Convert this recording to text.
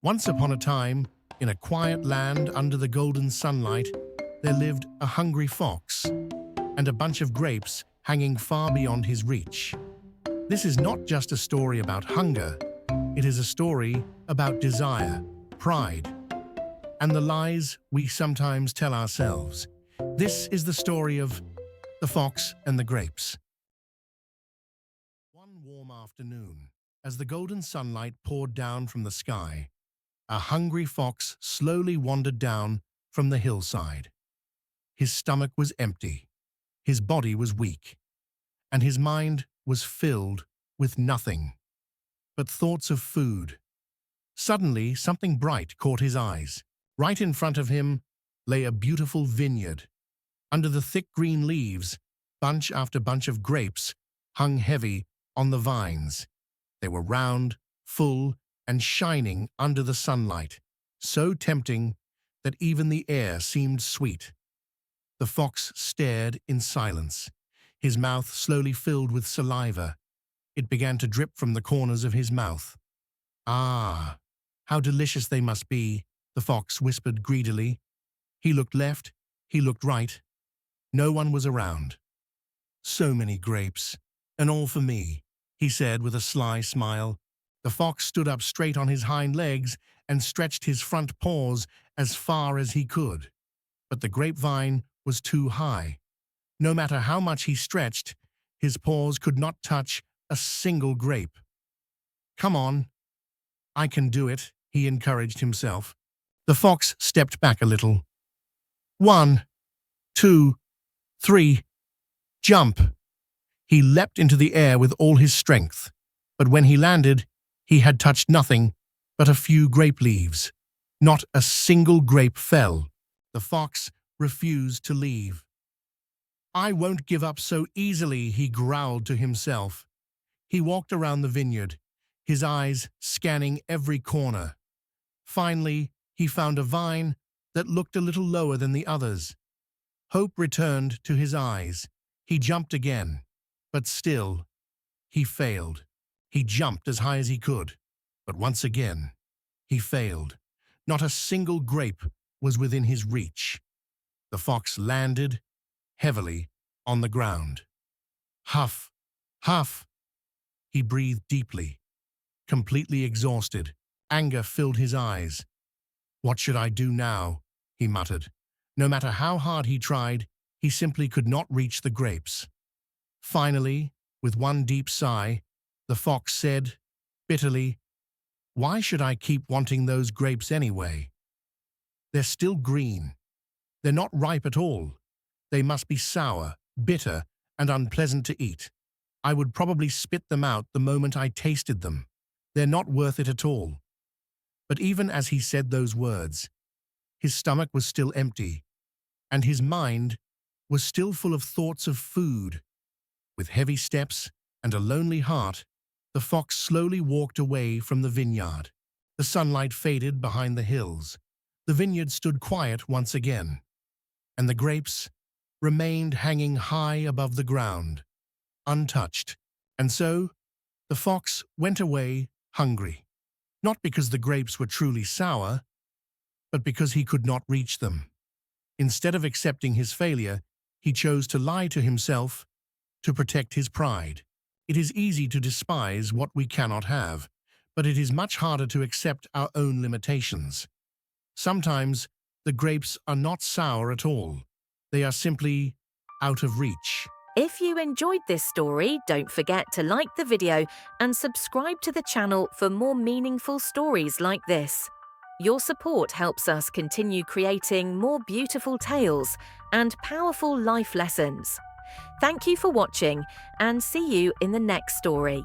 Once upon a time, in a quiet land under the golden sunlight, there lived a hungry fox and a bunch of grapes hanging far beyond his reach. This is not just a story about hunger, it is a story about desire, pride, and the lies we sometimes tell ourselves. This is the story of the fox and the grapes. One warm afternoon, as the golden sunlight poured down from the sky, a hungry fox slowly wandered down from the hillside. His stomach was empty, his body was weak, and his mind was filled with nothing but thoughts of food. Suddenly, something bright caught his eyes. Right in front of him lay a beautiful vineyard. Under the thick green leaves, bunch after bunch of grapes hung heavy on the vines. They were round, full, and shining under the sunlight, so tempting that even the air seemed sweet. The fox stared in silence. His mouth slowly filled with saliva. It began to drip from the corners of his mouth. "Ah, how delicious they must be," the fox whispered greedily. He looked left, he looked right. No one was around. "So many grapes, and all for me," he said with a sly smile. The fox stood up straight on his hind legs and stretched his front paws as far as he could. But the grapevine was too high. No matter how much he stretched, his paws could not touch a single grape. "Come on, I can do it," he encouraged himself. The fox stepped back a little. 1, 2, 3, jump! He leapt into the air with all his strength, but when he landed, he had touched nothing but a few grape leaves. Not a single grape fell. The fox refused to leave. "I won't give up so easily," he growled to himself. He walked around the vineyard, his eyes scanning every corner. Finally, he found a vine that looked a little lower than the others. Hope returned to his eyes. He jumped again, but still, he failed. He jumped as high as he could, but once again, he failed. Not a single grape was within his reach. The fox landed heavily on the ground. Huff, huff. He breathed deeply, completely exhausted. Anger filled his eyes. "What should I do now?" he muttered. No matter how hard he tried, he simply could not reach the grapes. Finally, with one deep sigh, the fox said, bitterly, "Why should I keep wanting those grapes anyway? They're still green. They're not ripe at all. They must be sour, bitter, and unpleasant to eat. I would probably spit them out the moment I tasted them. They're not worth it at all." But even as he said those words, his stomach was still empty, and his mind was still full of thoughts of food. With heavy steps and a lonely heart, the fox slowly walked away from the vineyard. The sunlight faded behind the hills. The vineyard stood quiet once again, and the grapes remained hanging high above the ground, untouched. And so, the fox went away hungry, not because the grapes were truly sour, but because he could not reach them. Instead of accepting his failure, he chose to lie to himself to protect his pride. It is easy to despise what we cannot have, but it is much harder to accept our own limitations. Sometimes the grapes are not sour at all. They are simply out of reach. If you enjoyed this story, don't forget to like the video and subscribe to the channel for more meaningful stories like this. Your support helps us continue creating more beautiful tales and powerful life lessons. Thank you for watching, and see you in the next story.